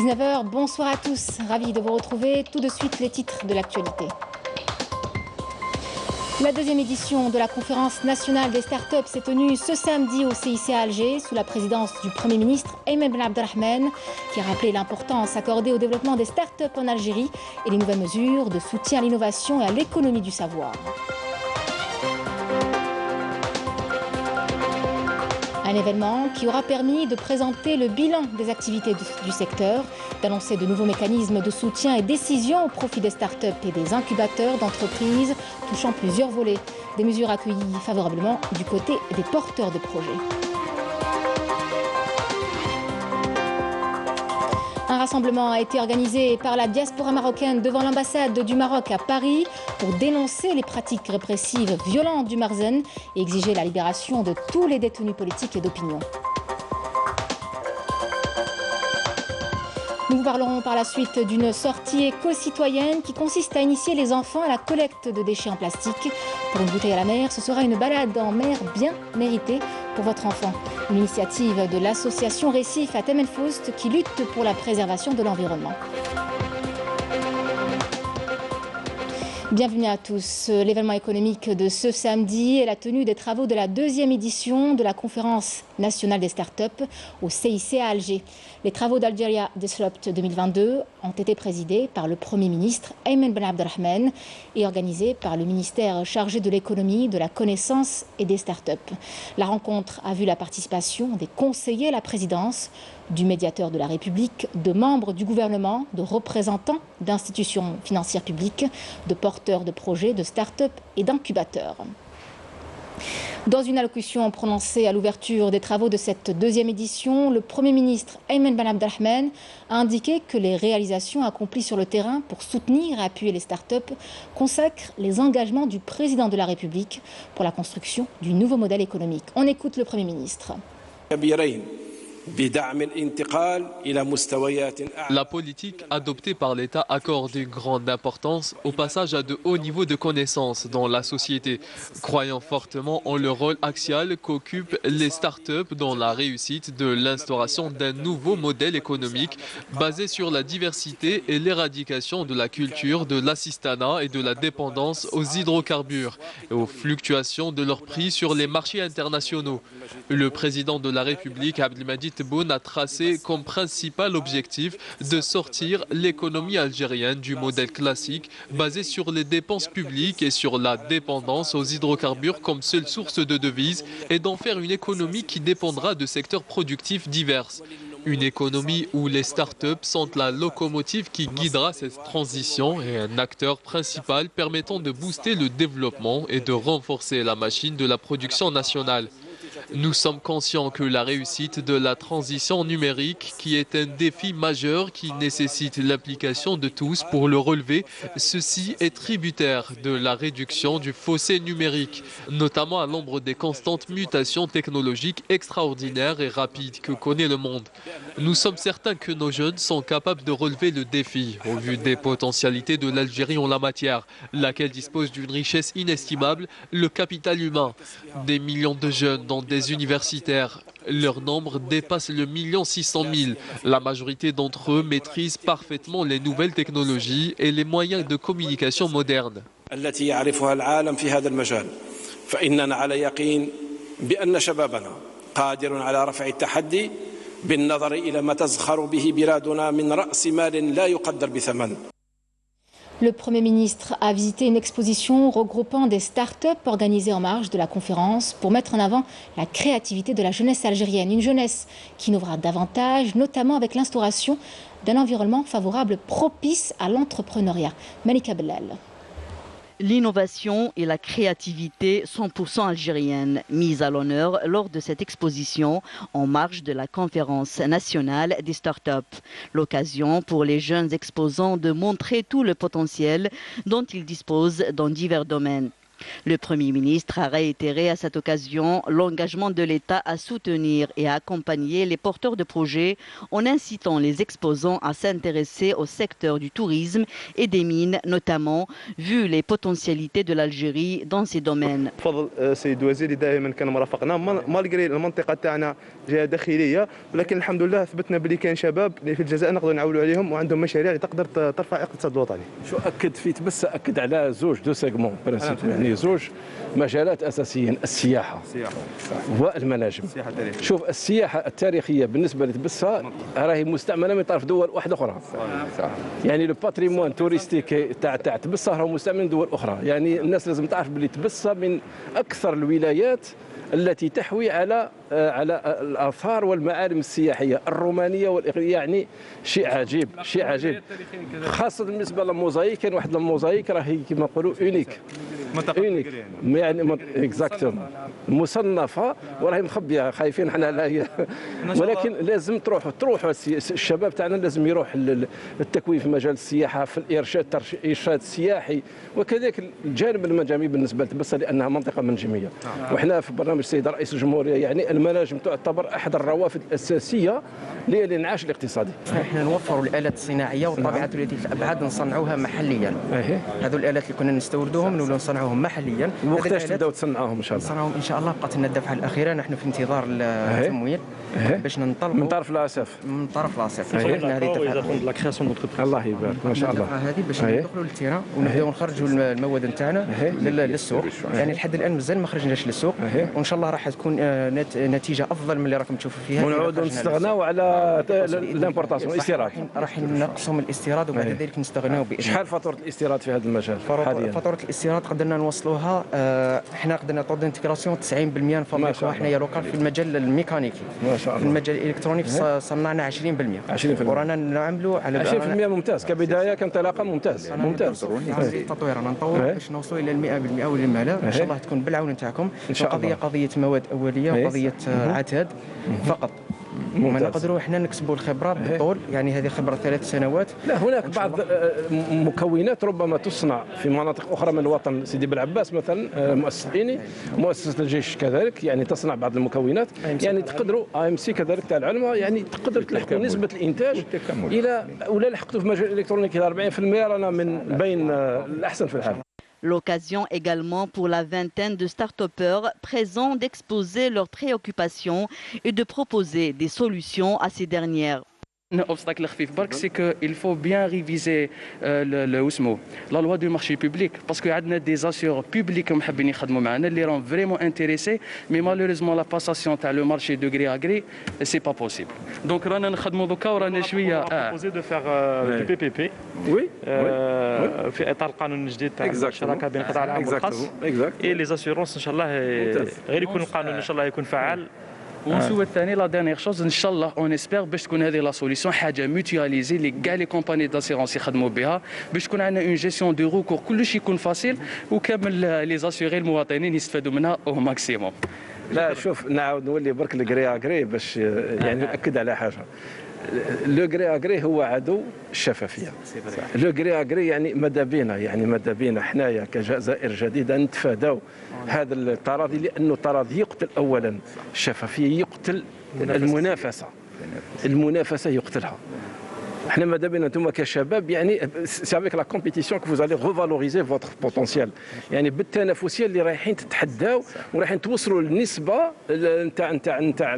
19 h, bonsoir à tous. Ravi de vous retrouver. Tout de suite, les titres de l'actualité. La deuxième édition de la conférence nationale des startups s'est tenue ce samedi au CIC à Alger sous la présidence du Premier ministre Ayman Ben Abdelrahman qui a rappelé l'importance accordée au développement des startups en Algérie et les nouvelles mesures de soutien à l'innovation et à l'économie du savoir. Un événement qui aura permis de présenter le bilan des activités du secteur, d'annoncer de nouveaux mécanismes de soutien et décisions au profit des startups et des incubateurs d'entreprises touchant plusieurs volets. Des mesures accueillies favorablement du côté des porteurs de projets. Un rassemblement a été organisé par la diaspora marocaine devant l'ambassade du Maroc à Paris pour dénoncer les pratiques répressives violentes du Marzen et exiger la libération de tous les détenus politiques et d'opinion. Nous vous parlerons par la suite d'une sortie éco-citoyenne qui consiste à initier les enfants à la collecte de déchets en plastique. Pour une bouteille à la mer, ce sera une balade en mer bien méritée pour votre enfant. Une initiative de l'association Récif à Temenfoust qui lutte pour la préservation de l'environnement. Bienvenue à tous. L'événement économique de ce samedi est la tenue des travaux de la deuxième édition de la conférence nationale des startups au CIC à Alger. Les travaux d'Algeria Disrupt 2022 ont été présidés par le Premier ministre Ayman Ben Abdelrahman et organisés par le ministère chargé de l'économie, de la connaissance et des startups. La rencontre a vu la participation des conseillers à la présidence, du médiateur de la République, de membres du gouvernement, de représentants d'institutions financières publiques, de porteurs de projets, de start-up et d'incubateurs. Dans une allocution prononcée à l'ouverture des travaux de cette deuxième édition, le Premier ministre Ayman Ben Abdelrahman a indiqué que les réalisations accomplies sur le terrain pour soutenir et appuyer les start-up consacrent les engagements du président de la République pour la construction du nouveau modèle économique. On écoute le Premier ministre. La politique adoptée par l'État accorde une grande importance au passage à de hauts niveaux de connaissances dans la société, croyant fortement en le rôle axial qu'occupent les startups dans la réussite de l'instauration d'un nouveau modèle économique basé sur la diversité et l'éradication de la culture de l'assistanat et de la dépendance aux hydrocarbures et aux fluctuations de leurs prix sur les marchés internationaux. Le président de la République, Abdelmadjid Tebboune, a tracé comme principal objectif de sortir l'économie algérienne du modèle classique basé sur les dépenses publiques et sur la dépendance aux hydrocarbures comme seule source de devises et d'en faire une économie qui dépendra de secteurs productifs divers. Une économie où les startups sont la locomotive qui guidera cette transition et un acteur principal permettant de booster le développement et de renforcer la machine de la production nationale. Nous sommes conscients que la réussite de la transition numérique, qui est un défi majeur qui nécessite l'implication de tous pour le relever, ceci est tributaire de la réduction du fossé numérique, notamment à l'ombre des constantes mutations technologiques extraordinaires et rapides que connaît le monde. Nous sommes certains que nos jeunes sont capables de relever le défi au vu des potentialités de l'Algérie en la matière, laquelle dispose d'une richesse inestimable, le capital humain. Des millions de jeunes dans des universitaires. Leur nombre dépasse le 1 600 000. La majorité d'entre eux maîtrisent parfaitement les nouvelles technologies et les moyens de communication modernes. Le Premier ministre a visité une exposition regroupant des start-up organisées en marge de la conférence pour mettre en avant la créativité de la jeunesse algérienne. Une jeunesse qui innovera davantage, notamment avec l'instauration d'un environnement favorable propice à l'entrepreneuriat. Malika Bellal. L'innovation et la créativité 100% algérienne, mise à l'honneur lors de cette exposition en marge de la conférence nationale des startups. L'occasion pour les jeunes exposants de montrer tout le potentiel dont ils disposent dans divers domaines. Le Premier ministre a réitéré à cette occasion l'engagement de l'État à soutenir et à accompagner les porteurs de projets en incitant les exposants à s'intéresser au secteur du tourisme et des mines notamment, vu les potentialités de l'Algérie dans ces domaines. بفضل السيد الوزير دائما كان مرافقنا مالغري المنطقه تاعنا جهه داخليه، ولكن الحمد لله ثبتنا بلي كاين شباب اللي في الجزائر نقدروا نعولوا عليهم وعندهم مشاريع اللي تقدر ترفع الاقتصاد الوطني. شو اكد في تبس اكد على زوج دو سيغمون برانسيب، يعني زوج مجالات اساسيين، السياحه والمناجم. شوف السياحه التاريخيه بالنسبه لتبسها راهي مستعمله من طرف دول واحده اخرى. يعني لو باتريمون توريستيك تاع تبسها راهو مستعمل من دول اخرى، يعني الناس لازم تعرف بلي تبسها من اكثر الولايات التي تحوي على الاثار والمعالم السياحيه الرومانيه يعني شيء عجيب، شيء عجيب، خاصه بالنسبه للموزايك. كاين واحد الموزايك راهي كما نقولوا اونيك يعني اكزاكتوم مصنفه وراهي مخبيه، خايفين حنا على هي، ولكن لازم تروحوا الشباب تاعنا لازم يروح للتكوين في مجال السياحه، في الارشاد السياحي، وكذلك الجانب المنجمي بالنسبه لتبسه لانها منطقه منجميه. وحنا في برنامج السيد رئيس الجمهوريه يعني المناجم تعتبر احد الروافد الاساسيه للانعاش الاقتصادي. احنا نوفروا الالات الصناعيه والطابعات التي في الابعاد نصنعوها محليا. هذو الالات اللي كنا نستوردوهم نولوا نصنعوهم محليا. وقتاش تبداو تصنعوهم ان شاء الله؟ نصنعوهم ان شاء الله، بقات لنا الدفعه الاخيره، نحن في انتظار التمويل باش ننطلقوا من طرف الاسف. من طرف الاسف هذه الدفعه. الله يبارك ما شاء الله. هذه باش ندخلوا للتيران ونبداو نخرجوا المواد نتاعنا للسوق. يعني لحد الان مازال ما خرجناش للسوق، وان شاء الله راح تكون نتيجه افضل من اللي راكم تشوفوا فيها. ونعودوا نستغناو على الامبورتاسيون الاستيراد. راح نقصوا من الاستيراد وبعد ذلك نستغناو باذن. شحال فاتوره الاستيراد في هذا المجال حاليا؟ فاتوره الاستيراد قدرنا نوصلوها، احنا قدرنا طود انتغراسيون 90% نفابريكوها حنايا لوكال في المجال الميكانيكي. ما شاء الله. في المجال الالكترونيك صنعنا 20%. ورانا نعملوا على 20% ممتاز كبدايه كانطلاقه ممتاز. التطوير رانا نطور باش نوصلوا الى 100% ولما لا ان شاء الله تكون بالعون نتاعكم. قضيه مواد اوليه وقضيه عتاد فقط، وما نقدروا احنا نكسبوا الخبره بالطول، يعني هذه خبره 3 سنوات. لا هناك بعض مكونات ربما تصنع في مناطق اخرى من الوطن، سيدي بالعباس مثلا مؤسسه إيني، مؤسسه الجيش كذلك يعني تصنع بعض المكونات، يعني تقدروا AMC كذلك تاع العلمه، يعني تقدر تلحقوا نسبه الانتاج الى ولا لحقتوا في مجال الالكترونيكي 40% رانا من بين الاحسن في العالم. L'occasion également pour la vingtaine de start-upers présents d'exposer leurs préoccupations et de proposer des solutions à ces dernières. Obstacle خفيف برك سي كو il faut bien réviser la loi du marché public parce que عندنا des assureurs publics محبين يخدموا معنا اللي راهم vraiment intéressés, mais malheureusement la passation تاع le marché de gré à gré c'est pas possible. Donc رانا نخدموا دوكا ورانا شويه proposer de faire du PPP في اطار القانون الجديد تاع الشراكه بين القطاع العام والخاص. اي لي اسيورونس ان شاء الله غير يكون القانون ان شاء الله يكون فعال. ونسوى الثاني لا دانيير شوز ان شاء الله اون اسبير باش تكون هذه لا سوليسيون حاجه ميوتواليزي اللي كاع لي كومباني داسيرونس يخدموا بها باش تكون عندنا اون جيستيون دو روكور كلشي يكون فاسيل وكامل لي زاسيوري المواطنين يستفادوا منها او ماكسيموم. لا شوف نعاود نولي برك الكري اغري باش يعني ناكد على حاجه. لو كري اغري هو عدو الشفافيه. لو كري اغري يعني ماذا بينا حنايا كجزائر جديده نتفاداو هذا التراضي، لانه التراضي يقتل اولا الشفافيه، يقتل المنافسه يقتلها. احنا ماذا بينا انتم كشباب يعني سي افيك لا كومبيتيسيون كو فوزالي ريفالوريزي فوتر بوتونسيال، يعني بالتنافسيه اللي رايحين تتحداو ورايحين توصلوا للنسبه نتاع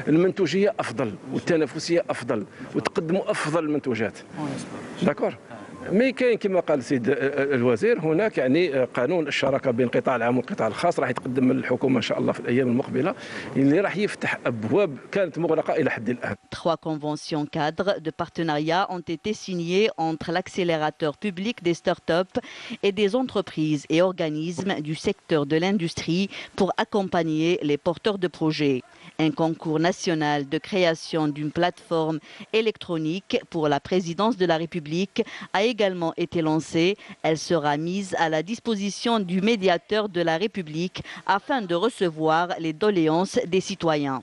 المنتوجيه افضل والتنافسيه افضل وتقدموا افضل المنتوجات. داكور. مي كاين كما قال السيد الوزير هناك يعني قانون الشراكه بين القطاع العام والقطاع الخاص راح يتقدم من الحكومه ان شاء الله في الايام المقبله اللي راح يفتح ابواب كانت مغلقه الى حد الان. 3 conventions cadres de partenariat ont été signées entre l'accélérateur public des startups et des entreprises et organismes du secteur de l'industrie pour accompagner les porteurs de projets. Un concours national de création d'une plateforme électronique pour la présidence de la République a également été lancée. Elle sera mise à la disposition du médiateur de la République afin de recevoir les doléances des citoyens.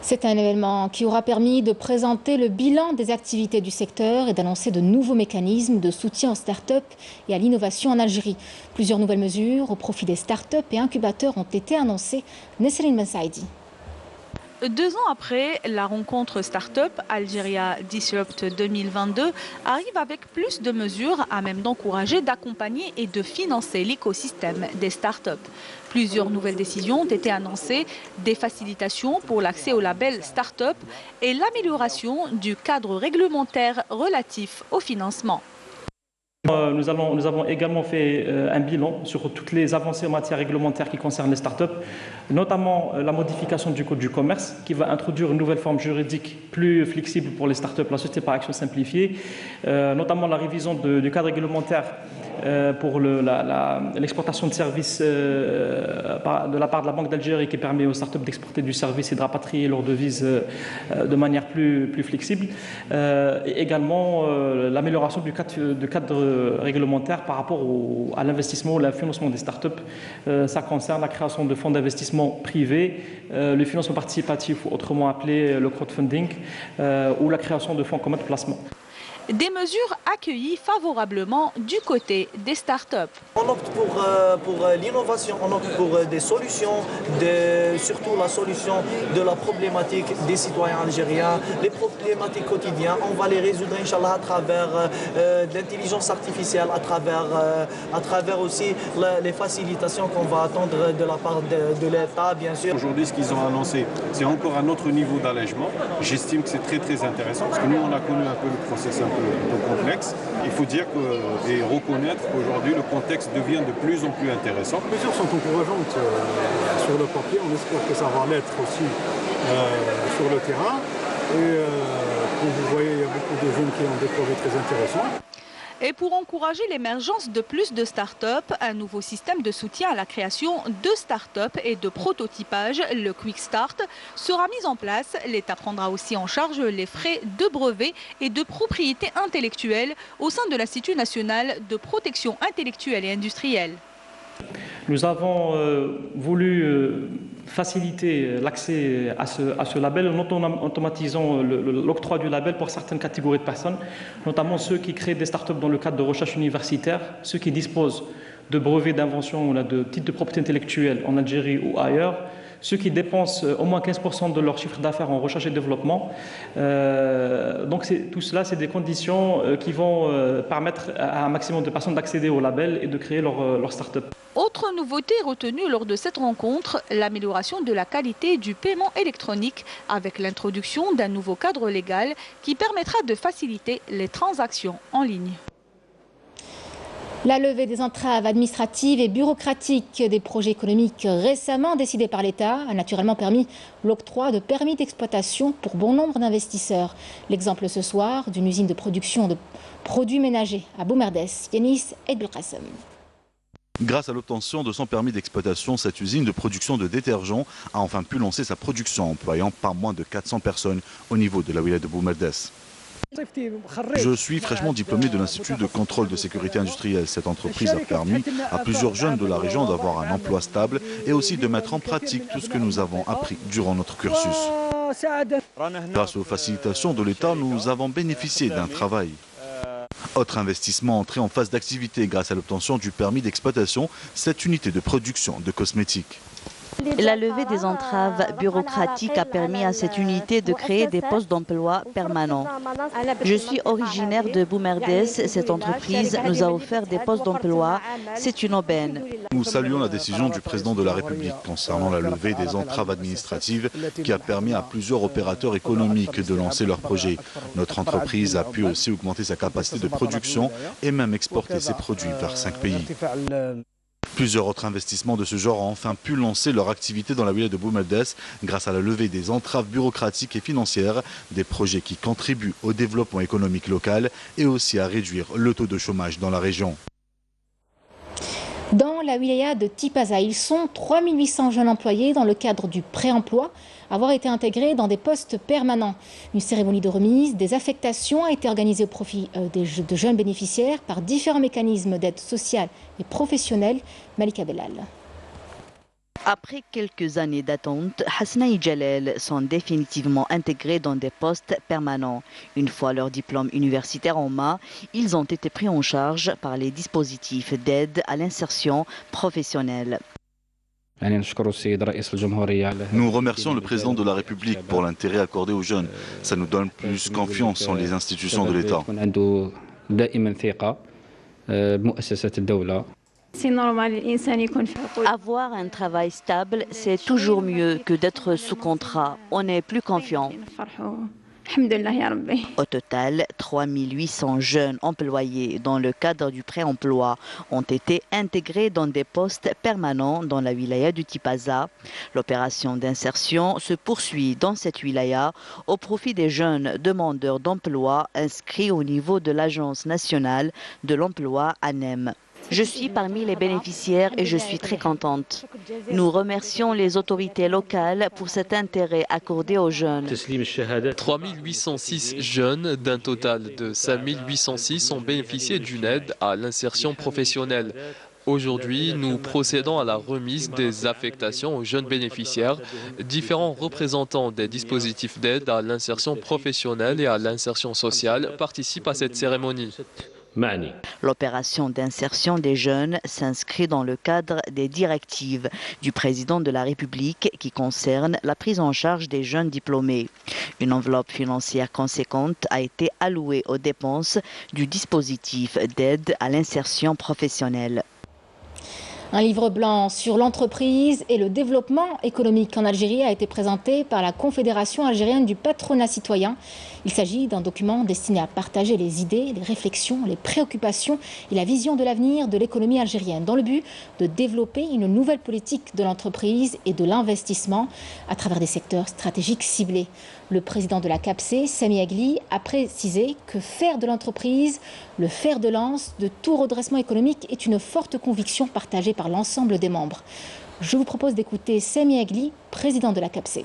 C'est un événement qui aura permis de présenter le bilan des activités du secteur et d'annoncer de nouveaux mécanismes de soutien aux start-up et à l'innovation en Algérie. Plusieurs nouvelles mesures au profit des start-up et incubateurs ont été annoncées. Nesrine Ben Saïdi. 2 ans après, la rencontre Startup Algeria Disrupt 2022 arrive avec plus de mesures à même d'encourager, d'accompagner et de financer l'écosystème des startups. Plusieurs nouvelles décisions ont été annoncées, des facilitations pour l'accès au label Startup et l'amélioration du cadre réglementaire relatif au financement. Nous avons également fait un bilan sur toutes les avancées en matière réglementaire qui concernent les startups, notamment la modification du Code du commerce qui va introduire une nouvelle forme juridique plus flexible pour les startups, la société par action simplifiée, notamment la révision du cadre réglementaire pour l'exportation de services de la part de la Banque d'Algérie qui permet aux startups d'exporter du service et de rapatrier leurs devises de manière plus flexible. Et également l'amélioration du cadre réglementaire par rapport à l'investissement ou au financement des startups. Ça concerne la création de fonds d'investissement privés, le financement participatif, autrement appelé le crowdfunding, ou la création de fonds communs de placement. Des mesures accueillies favorablement du côté des startups. On opte pour l'innovation, on opte pour des solutions, surtout la solution de la problématique des citoyens algériens, les problématiques quotidiennes. On va les résoudre, Inch'Allah, à travers de l'intelligence artificielle, à travers aussi les facilitations qu'on va attendre de la part de l'État, bien sûr. Aujourd'hui, ce qu'ils ont annoncé, c'est encore un autre niveau d'allègement. J'estime que c'est très intéressant, parce que nous, on a connu un peu le processus un peu complexe. Il faut dire et reconnaître qu'aujourd'hui le contexte devient de plus en plus intéressant. Les mesures sont encourageantes sur le papier, on espère que ça va l'être aussi sur le terrain. Et comme vous voyez, il y a beaucoup de jeunes qui ont des projets très intéressants. Et pour encourager l'émergence de plus de start-up, un nouveau système de soutien à la création de start-up et de prototypage, le Quick Start, sera mis en place. L'État prendra aussi en charge les frais de brevet et de propriété intellectuelle au sein de l'Institut national de protection intellectuelle et industrielle. Nous avons voulu faciliter l'accès à ce label en automatisant l'octroi du label pour certaines catégories de personnes, notamment ceux qui créent des startups dans le cadre de recherche universitaire, ceux qui disposent de brevets d'invention ou de titres de propriété intellectuelle en Algérie ou ailleurs, ceux qui dépensent au moins 15% de leur chiffre d'affaires en recherche et développement. Donc tout cela, c'est des conditions qui vont permettre à un maximum de personnes d'accéder au label et de créer leur start-up. Autre nouveauté retenue lors de cette rencontre, l'amélioration de la qualité du paiement électronique avec l'introduction d'un nouveau cadre légal qui permettra de faciliter les transactions en ligne. La levée des entraves administratives et bureaucratiques des projets économiques récemment décidés par l'État a naturellement permis l'octroi de permis d'exploitation pour bon nombre d'investisseurs. L'exemple ce soir d'une usine de production de produits ménagers à Boumerdès, Yanis et Belkacem. Grâce à l'obtention de son permis d'exploitation, cette usine de production de détergents a enfin pu lancer sa production, employant pas moins de 400 personnes au niveau de la wilaya de Boumerdès. Je suis fraîchement diplômé de l'Institut de contrôle de sécurité industrielle. Cette entreprise a permis à plusieurs jeunes de la région d'avoir un emploi stable et aussi de mettre en pratique tout ce que nous avons appris durant notre cursus. Grâce aux facilitations de l'État, nous avons bénéficié d'un travail. Autre investissement entré en phase d'activité grâce à l'obtention du permis d'exploitation, cette unité de production de cosmétiques. La levée des entraves bureaucratiques a permis à cette unité de créer des postes d'emploi permanents. Je suis originaire de Boumerdès. Cette entreprise nous a offert des postes d'emploi. C'est une aubaine. Nous saluons la décision du président de la République concernant la levée des entraves administratives qui a permis à plusieurs opérateurs économiques de lancer leurs projets. Notre entreprise a pu aussi augmenter sa capacité de production et même exporter ses produits vers 5 pays. Plusieurs autres investissements de ce genre ont enfin pu lancer leur activité dans la wilaya de Boumerdès grâce à la levée des entraves bureaucratiques et financières, des projets qui contribuent au développement économique local et aussi à réduire le taux de chômage dans la région. Dans la wilaya de Tipaza, ils sont 3800 jeunes employés dans le cadre du pré-emploi avoir été intégrés dans des postes permanents. Une cérémonie de remise des affectations a été organisée au profit de jeunes bénéficiaires par différents mécanismes d'aide sociale et professionnelle. Malika Bellal. Après quelques années d'attente, Hasna et Jalel sont définitivement intégrés dans des postes permanents. Une fois leur diplôme universitaire en main, ils ont été pris en charge par les dispositifs d'aide à l'insertion professionnelle. Nous remercions le président de la République pour l'intérêt accordé aux jeunes. Ça nous donne plus confiance en les institutions de l'État. Avoir un travail stable, c'est toujours mieux que d'être sous contrat. On est plus confiant. Au total, 3800 jeunes employés dans le cadre du pré-emploi ont été intégrés dans des postes permanents dans la wilaya du Tipaza. L'opération d'insertion se poursuit dans cette wilaya au profit des jeunes demandeurs d'emploi inscrits au niveau de l'Agence nationale de l'emploi ANEM. Je suis parmi les bénéficiaires et je suis très contente. Nous remercions les autorités locales pour cet intérêt accordé aux jeunes. 3806 jeunes d'un total de 5806 ont bénéficié d'une aide à l'insertion professionnelle. Aujourd'hui, nous procédons à la remise des affectations aux jeunes bénéficiaires. Différents représentants des dispositifs d'aide à l'insertion professionnelle et à l'insertion sociale participent à cette cérémonie. L'opération d'insertion des jeunes s'inscrit dans le cadre des directives du président de la République qui concernent la prise en charge des jeunes diplômés. Une enveloppe financière conséquente a été allouée aux dépenses du dispositif d'aide à l'insertion professionnelle. Un livre blanc sur l'entreprise et le développement économique en Algérie a été présenté par la Confédération algérienne du patronat citoyen. Il s'agit d'un document destiné à partager les idées, les réflexions, les préoccupations et la vision de l'avenir de l'économie algérienne dans le but de développer une nouvelle politique de l'entreprise et de l'investissement à travers des secteurs stratégiques ciblés. Le président de la CAPC, Sami Agli, a précisé que faire de l'entreprise le fer de lance de tout redressement économique est une forte conviction partagée par l'ensemble des membres. Je vous propose d'écouter Sami Agli, président de la CAPC.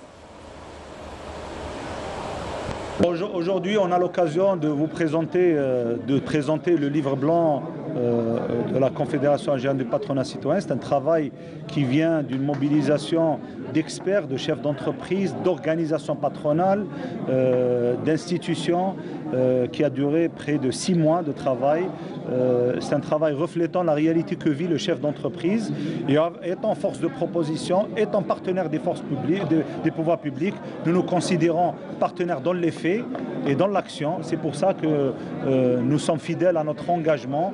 Aujourd'hui, on a l'occasion de vous présenter, le livre blanc de la Confédération algérienne du patronat citoyen. C'est un travail qui vient d'une mobilisation d'experts, de chefs d'entreprise, d'organisations patronales, d'institutions qui a duré près de 6 mois de travail. C'est un travail reflétant la réalité que vit le chef d'entreprise et étant force de proposition, étant partenaire des forces publiques, des pouvoirs publics, nous nous considérons partenaires dans les faits et dans l'action. C'est pour ça que nous sommes fidèles à notre engagement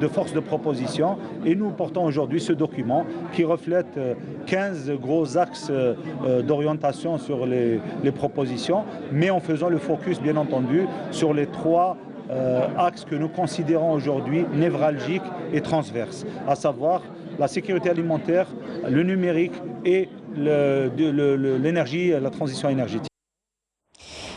de force de proposition et nous portons aujourd'hui ce document qui reflète 15 gros axes d'orientation sur les propositions, mais en faisant le focus bien entendu sur les 3 axes que nous considérons aujourd'hui névralgiques et transverses, à savoir la sécurité alimentaire, le numérique et l'énergie, la transition énergétique.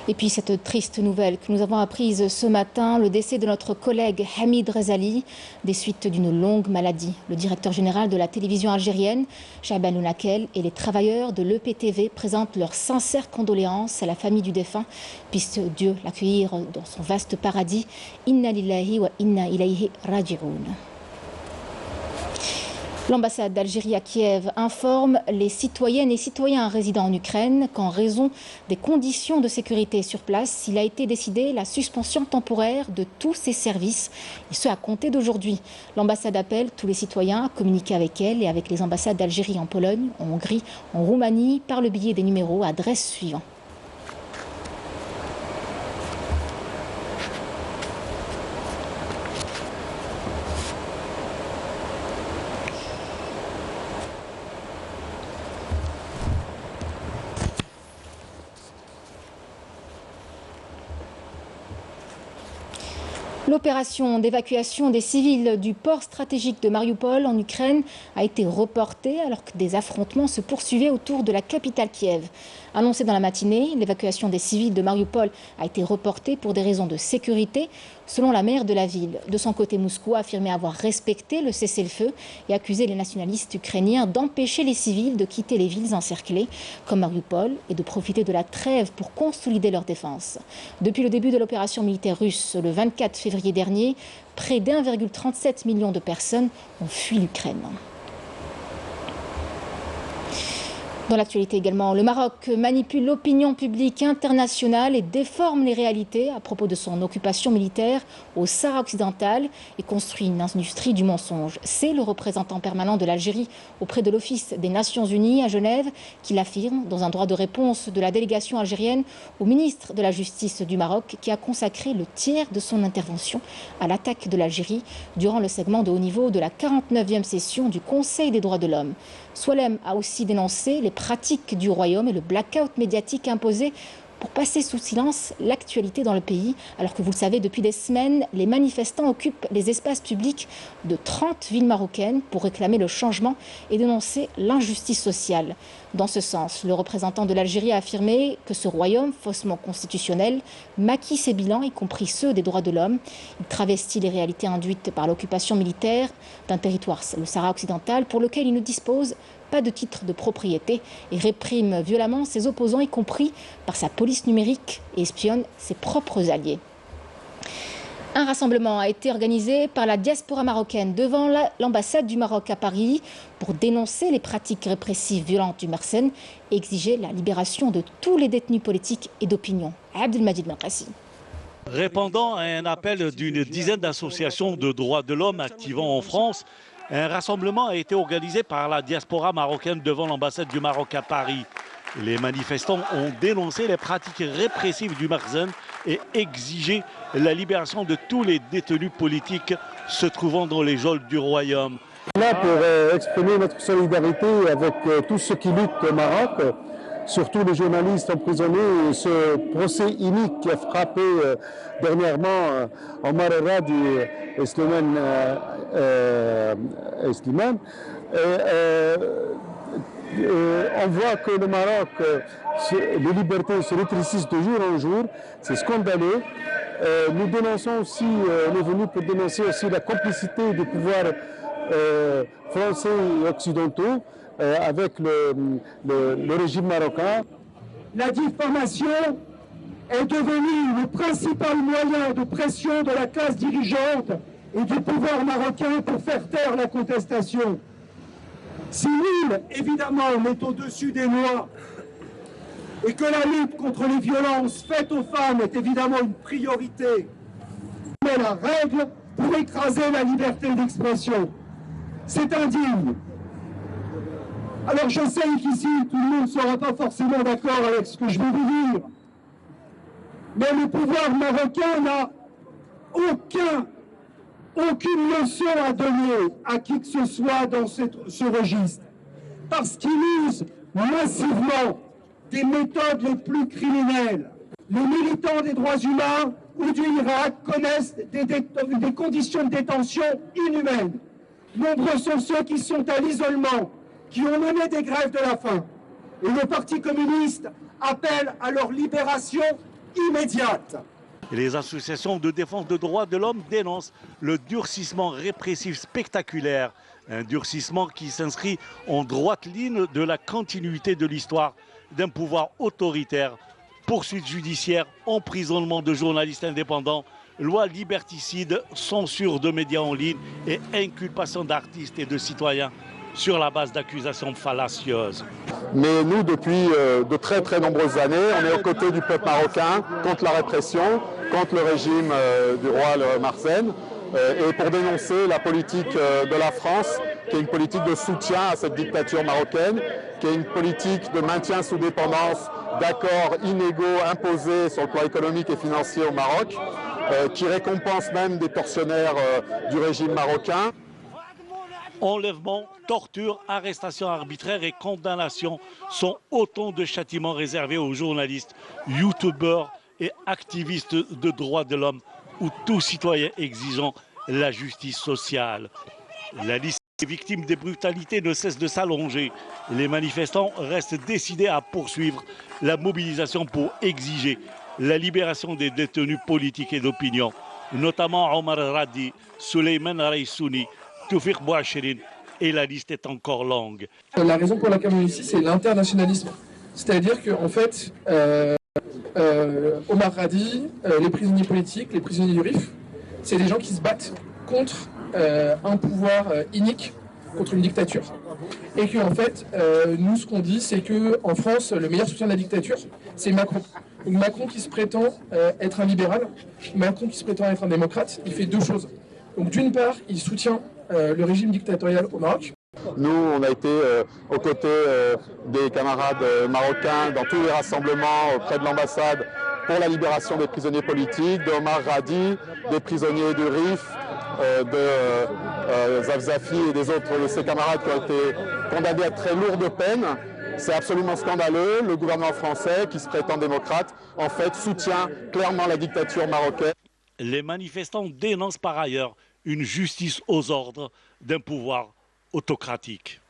Et puis cette triste nouvelle que nous avons apprise ce matin, le décès de notre collègue Hamid Rezali, des suites d'une longue maladie. Le directeur général de la télévision algérienne, Chahban Ounakel, et les travailleurs de l'EPTV présentent leurs sincères condoléances à la famille du défunt. Puisse Dieu l'accueillir dans son vaste paradis. Inna lillahi wa inna ilayhi raji'oun. L'ambassade d'Algérie à Kiev informe les citoyennes et citoyens résidant en Ukraine qu'en raison des conditions de sécurité sur place, il a été décidé la suspension temporaire de tous ses services, et ce à compter d'aujourd'hui. L'ambassade appelle tous les citoyens à communiquer avec elle et avec les ambassades d'Algérie en Pologne, en Hongrie, en Roumanie, par le biais des numéros à adresse suivants. L'opération d'évacuation des civils du port stratégique de Mariupol en Ukraine a été reportée alors que des affrontements se poursuivaient autour de la capitale Kiev. Annoncée dans la matinée, l'évacuation des civils de Mariupol a été reportée pour des raisons de sécurité, selon la maire de la ville. De son côté, Moscou a affirmé avoir respecté le cessez-le-feu et accusé les nationalistes ukrainiens d'empêcher les civils de quitter les villes encerclées, comme Mariupol, et de profiter de la trêve pour consolider leur défense. Depuis le début de l'opération militaire russe, le 24 février dernier, près d'1,37 million de personnes ont fui l'Ukraine. Dans l'actualité également, le Maroc manipule l'opinion publique internationale et déforme les réalités à propos de son occupation militaire au Sahara occidental et construit une industrie du mensonge. C'est le représentant permanent de l'Algérie auprès de l'Office des Nations Unies à Genève qui l'affirme dans un droit de réponse de la délégation algérienne au ministre de la Justice du Maroc qui a consacré le tiers de son intervention à l'attaque de l'Algérie durant le segment de haut niveau de la 49e session du Conseil des droits de l'homme. Soualem a aussi dénoncé les pratiques du royaume et le blackout médiatique imposé pour passer sous silence l'actualité dans le pays, alors que vous le savez, depuis des semaines, les manifestants occupent les espaces publics de 30 villes marocaines pour réclamer le changement et dénoncer l'injustice sociale. Dans ce sens, le représentant de l'Algérie a affirmé que ce royaume faussement constitutionnel maquille ses bilans, y compris ceux des droits de l'homme. Il travestit les réalités induites par l'occupation militaire d'un territoire, le Sahara occidental, pour lequel il ne dispose pas de titre de propriété et réprime violemment ses opposants, y compris par sa police numérique, et espionne ses propres alliés. Un rassemblement a été organisé par la diaspora marocaine devant l'ambassade du Maroc à Paris pour dénoncer les pratiques répressives violentes du Mersenne et exiger la libération de tous les détenus politiques et d'opinion. Abdelmajid Benqassi. Répondant à un appel d'une dizaine d'associations de droits de l'homme activant en France, un rassemblement a été organisé par la diaspora marocaine devant l'ambassade du Maroc à Paris. Les manifestants ont dénoncé les pratiques répressives du Mersenne et exigé la libération de tous les détenus politiques se trouvant dans les geôles du royaume. Là pour exprimer notre solidarité avec tous ceux qui luttent au Maroc, surtout les journalistes emprisonnés, ce procès inique qui a frappé dernièrement Omar El-Radi et Slimane. On voit que le Maroc, les libertés se rétrécissent de jour en jour, c'est scandaleux. Nous dénonçons aussi, on est venu pour dénoncer aussi la complicité des pouvoirs français et occidentaux avec le régime marocain. La diffamation est devenue le principal moyen de pression de la classe dirigeante et du pouvoir marocain pour faire taire la contestation. Si nul, évidemment, n'est au-dessus des lois et que la lutte contre les violences faites aux femmes est évidemment une priorité, mais la règle pour écraser la liberté d'expression, c'est indigne. Alors je sais qu'ici, tout le monde ne sera pas forcément d'accord avec ce que je vais vous dire, mais le pouvoir marocain n'a aucune leçon à donner à qui que ce soit dans ce registre, parce qu'il use massivement des méthodes les plus criminelles. Les militants des droits humains ou du Irak connaissent des conditions de détention inhumaines. Nombreux sont ceux qui sont à l'isolement, qui ont mené des grèves de la faim. Et le Parti communiste appelle à leur libération immédiate. Les associations de défense des droits de l'homme dénoncent le durcissement répressif spectaculaire. Un durcissement qui s'inscrit en droite ligne de la continuité de l'histoire d'un pouvoir autoritaire, poursuites judiciaires, emprisonnement de journalistes indépendants, loi liberticide, censure de médias en ligne et inculpation d'artistes et de citoyens sur la base d'accusations fallacieuses. Mais nous, depuis de très très nombreuses années, on est aux côtés du peuple marocain contre la répression, contre le régime du roi Mersenne, et pour dénoncer la politique de la France, qui est une politique de soutien à cette dictature marocaine, qui est une politique de maintien sous dépendance d'accords inégaux imposés sur le plan économique et financier au Maroc, qui récompense même des tortionnaires du régime marocain. Enlèvement, torture, arrestation arbitraire et condamnation sont autant de châtiments réservés aux journalistes, youtubeurs et activistes de droits de l'homme ou tout citoyen exigeant la justice sociale. La liste des victimes des brutalités ne cesse de s'allonger. Les manifestants restent décidés à poursuivre la mobilisation pour exiger la libération des détenus politiques et d'opinion, notamment Omar El-Radi, Souleymane Raïsouni, Toufik Bouachirin, et la liste est encore longue. La raison pour laquelle on est ici, c'est l'internationalisme. C'est-à-dire qu'en fait, Omar Radi, les prisonniers politiques, les prisonniers du RIF, c'est des gens qui se battent contre un pouvoir inique contre une dictature. Et qu'en fait, nous, ce qu'on dit, c'est qu'en France, le meilleur soutien de la dictature, c'est Macron. Donc Macron qui se prétend être un libéral, Macron qui se prétend être un démocrate, il fait deux choses. Donc d'une part, il soutient le régime dictatorial au Maroc. Nous, on a été aux côtés des camarades marocains dans tous les rassemblements auprès de l'ambassade pour la libération des prisonniers politiques, de Omar Radi, des prisonniers du RIF, de Zafzafi et des autres de ses camarades qui ont été condamnés à très lourdes peines. C'est absolument scandaleux. Le gouvernement français, qui se prétend démocrate, en fait, soutient clairement la dictature marocaine. Les manifestants dénoncent par ailleurs une justice aux ordres d'un pouvoir autocratique.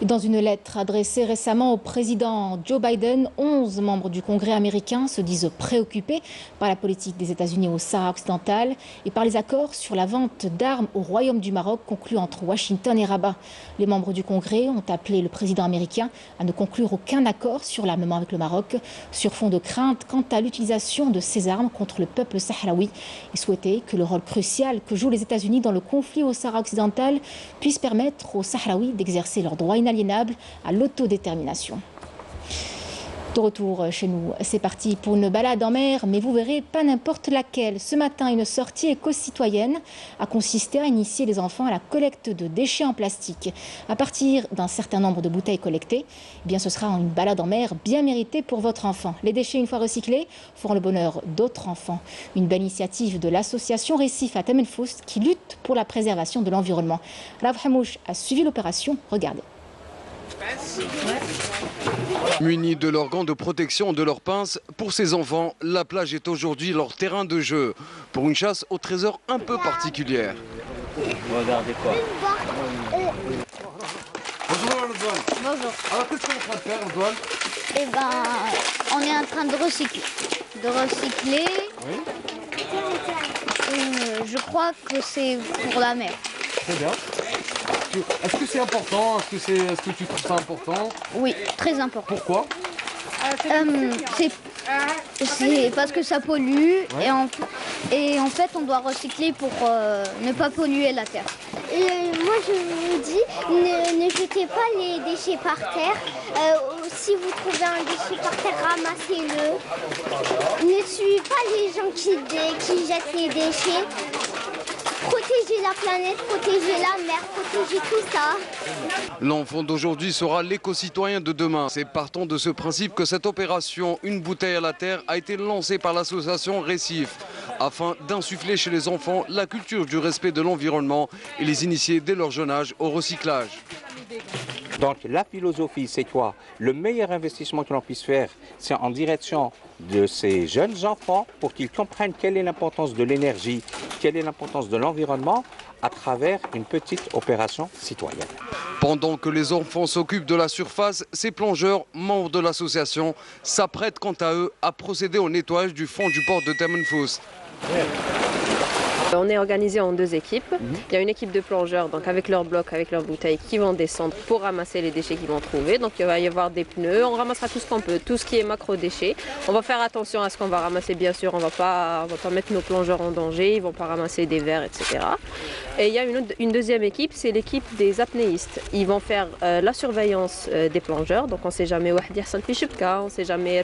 Et dans une lettre adressée récemment au président Joe Biden, 11 membres du Congrès américain se disent préoccupés par la politique des États-Unis au Sahara occidental et par les accords sur la vente d'armes au Royaume du Maroc conclus entre Washington et Rabat. Les membres du Congrès ont appelé le président américain à ne conclure aucun accord sur l'armement avec le Maroc sur fond de crainte quant à l'utilisation de ces armes contre le peuple sahraoui et souhaité que le rôle crucial que jouent les États-Unis dans le conflit au Sahara occidental puisse permettre aux Sahraouis d'exercer leurs droits inaliénables à l'autodétermination. De retour chez nous, c'est parti pour une balade en mer, mais vous verrez, pas n'importe laquelle. Ce matin, une sortie éco-citoyenne a consisté à initier les enfants à la collecte de déchets en plastique. À partir d'un certain nombre de bouteilles collectées, eh bien, ce sera une balade en mer bien méritée pour votre enfant. Les déchets, une fois recyclés, feront le bonheur d'autres enfants. Une belle initiative de l'association Récif à Temenfous qui lutte pour la préservation de l'environnement. Rav Hamouche a suivi l'opération. Regardez. Munis de leurs gants de protection, de leurs pinces, pour ces enfants, la plage est aujourd'hui leur terrain de jeu, pour une chasse au trésor un peu particulière. Regardez quoi. Bonjour Antoine. Bonjour. Alors qu'est-ce qu'on est en train de faire Antoine? Eh ben, on est en train de recycler. Oui. Je crois que c'est pour la mer. Très bien. Est-ce que c'est important? Est-ce que tu trouves ça important? Oui, très important. Pourquoi? C'est parce que ça pollue, ouais. et en fait on doit recycler pour ne pas polluer la terre. Moi je vous dis, ne jetez pas les déchets par terre. Si vous trouvez un déchet par terre, ramassez-le. Ne suivez pas les gens qui jettent les déchets. Protégez la planète, protégez la mer, protégez tout ça. L'enfant d'aujourd'hui sera l'éco-citoyen de demain. C'est partant de ce principe que cette opération Une bouteille à la terre a été lancée par l'association Récif afin d'insuffler chez les enfants la culture du respect de l'environnement et les initier dès leur jeune âge au recyclage. Donc la philosophie, c'est quoi? Le meilleur investissement que l'on puisse faire, c'est en direction de ces jeunes enfants pour qu'ils comprennent quelle est l'importance de l'énergie, quelle est l'importance de l'environnement à travers une petite opération citoyenne. Pendant que les enfants s'occupent de la surface, ces plongeurs, membres de l'association, s'apprêtent quant à eux à procéder au nettoyage du fond du port de Temenfous. On est organisé en deux équipes. Il y a une équipe de plongeurs donc avec leurs blocs, avec leurs bouteilles qui vont descendre pour ramasser les déchets qu'ils vont trouver. Donc il va y avoir des pneus, on ramassera tout ce qu'on peut, tout ce qui est macro-déchets. On va faire attention à ce qu'on va ramasser bien sûr, on va pas mettre nos plongeurs en danger, ils ne vont pas ramasser des verres, etc. Et il y a une deuxième équipe, c'est l'équipe des apnéistes. Ils vont faire la surveillance des plongeurs, donc on ne sait jamais où on ne sait jamais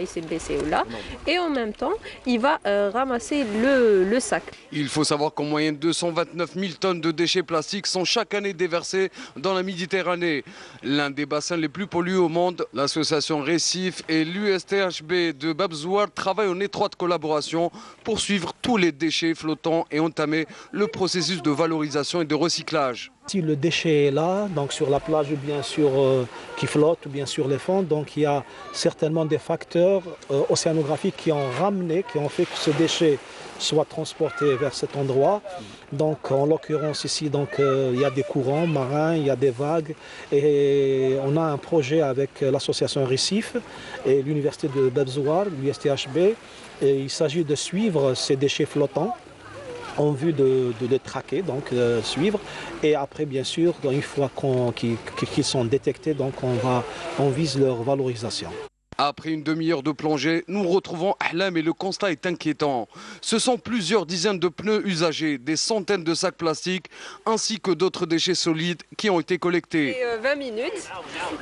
il s'est baissé ou là. Et en même temps, il va ramasser le sac. Il faut savoir qu'en moyenne 229 000 tonnes de déchets plastiques sont chaque année déversés dans la Méditerranée. L'un des bassins les plus pollués au monde, l'association Récif et l'USTHB de Babzouar travaillent en étroite collaboration pour suivre tous les déchets flottants et entamer le processus de valorisation et de recyclage. Si le déchet est là, donc sur la plage bien sûr qui flotte ou bien sur les fonds, donc il y a certainement des facteurs océanographiques qui ont fait que ce déchet soit transporté vers cet endroit. Donc en l'occurrence ici, il y a des courants marins, il y a des vagues et on a un projet avec l'association Récif et l'université de Babzouar, l'USTHB, et il s'agit de suivre ces déchets flottants en vue de les traquer, donc suivre. Et après, bien sûr, une fois qu'ils sont détectés, donc on vise leur valorisation. Après une demi-heure de plongée, nous retrouvons Ahlam et le constat est inquiétant. Ce sont plusieurs dizaines de pneus usagés, des centaines de sacs plastiques ainsi que d'autres déchets solides qui ont été collectés. 20 minutes,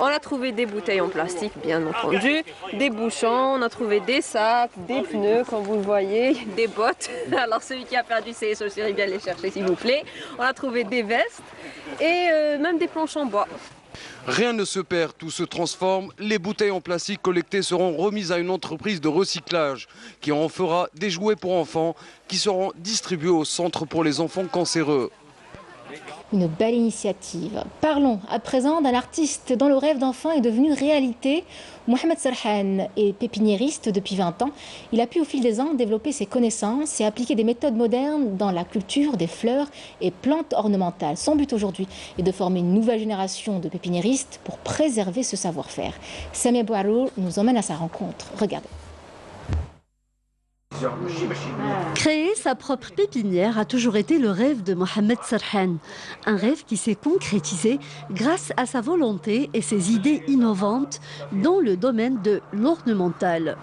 on a trouvé des bouteilles en plastique bien entendu, des bouchons, on a trouvé des sacs, des pneus comme vous le voyez, des bottes. Alors celui qui a perdu ses chaussures, il vient les chercher s'il vous plaît. On a trouvé des vestes et même des planches en bois. Rien ne se perd, tout se transforme. Les bouteilles en plastique collectées seront remises à une entreprise de recyclage qui en fera des jouets pour enfants qui seront distribués au centre pour les enfants cancéreux. Une belle initiative. Parlons à présent d'un artiste dont le rêve d'enfant est devenu réalité. Mohamed Serhan est pépiniériste depuis 20 ans. Il a pu au fil des ans développer ses connaissances et appliquer des méthodes modernes dans la culture des fleurs et plantes ornementales. Son but aujourd'hui est de former une nouvelle génération de pépiniéristes pour préserver ce savoir-faire. Samia Bouarour nous emmène à sa rencontre. Regardez. Créer sa propre pépinière a toujours été le rêve de Mohamed Serhan. Un rêve qui s'est concrétisé grâce à sa volonté et ses idées innovantes dans le domaine de l'ornemental.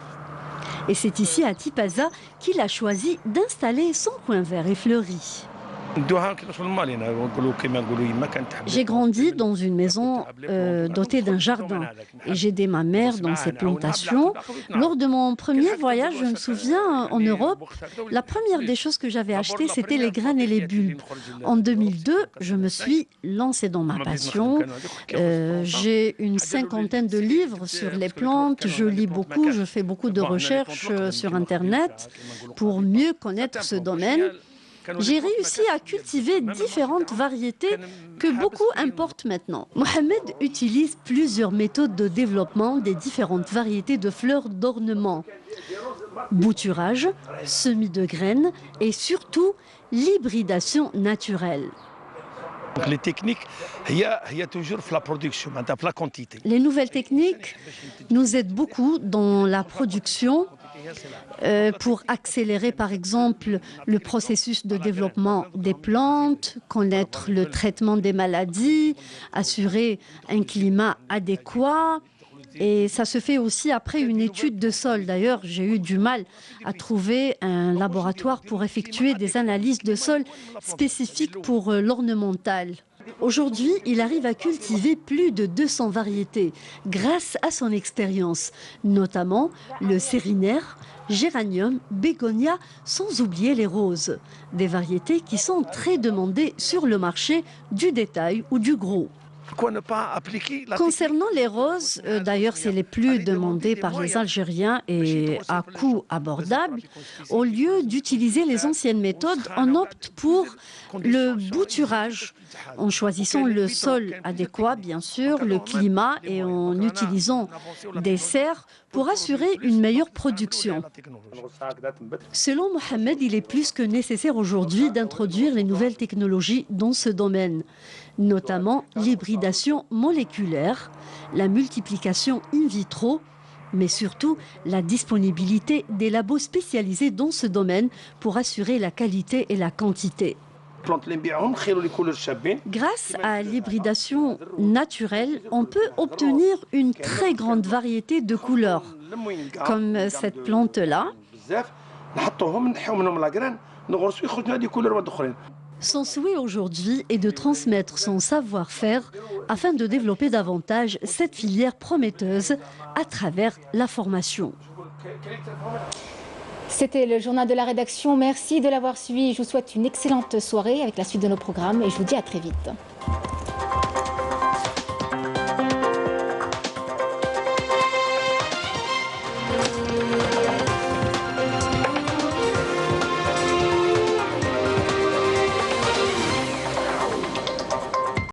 Et c'est ici à Tipaza qu'il a choisi d'installer son coin vert et fleuri. J'ai grandi dans une maison dotée d'un jardin et j'ai aidé ma mère dans ses plantations. Lors de mon premier voyage, je me souviens, en Europe, la première des choses que j'avais achetées, c'était les graines et les bulbes. En 2002, je me suis lancée dans ma passion. J'ai une cinquantaine de livres sur les plantes, je lis beaucoup, je fais beaucoup de recherches sur Internet pour mieux connaître ce domaine. J'ai réussi à cultiver différentes variétés que beaucoup importent maintenant. Mohamed utilise plusieurs méthodes de développement des différentes variétés de fleurs d'ornement. Bouturage, semis de graines et surtout l'hybridation naturelle. Les techniques, il y a toujours la production, la quantité. Les nouvelles techniques nous aident beaucoup dans la production. Pour accélérer par exemple le processus de développement des plantes, connaître le traitement des maladies, assurer un climat adéquat. Et ça se fait aussi après une étude de sol. D'ailleurs, j'ai eu du mal à trouver un laboratoire pour effectuer des analyses de sol spécifiques pour l'ornemental. Aujourd'hui, il arrive à cultiver plus de 200 variétés grâce à son expérience, notamment le sérinaire, géranium, bégonia, sans oublier les roses. Des variétés qui sont très demandées sur le marché du détail ou du gros. Concernant les roses, d'ailleurs c'est les plus demandés par les Algériens et à coût abordable, au lieu d'utiliser les anciennes méthodes, on opte pour le bouturage, en choisissant le sol adéquat bien sûr, le climat et en utilisant des serres pour assurer une meilleure production. Selon Mohamed, il est plus que nécessaire aujourd'hui d'introduire les nouvelles technologies dans ce domaine, notamment l'hybridation moléculaire, la multiplication in vitro, mais surtout la disponibilité des labos spécialisés dans ce domaine pour assurer la qualité et la quantité. Grâce à l'hybridation naturelle, on peut obtenir une très grande variété de couleurs, comme cette plante-là. Son souhait aujourd'hui est de transmettre son savoir-faire afin de développer davantage cette filière prometteuse à travers la formation. C'était le journal de la rédaction. Merci de l'avoir suivi. Je vous souhaite une excellente soirée avec la suite de nos programmes et je vous dis à très vite.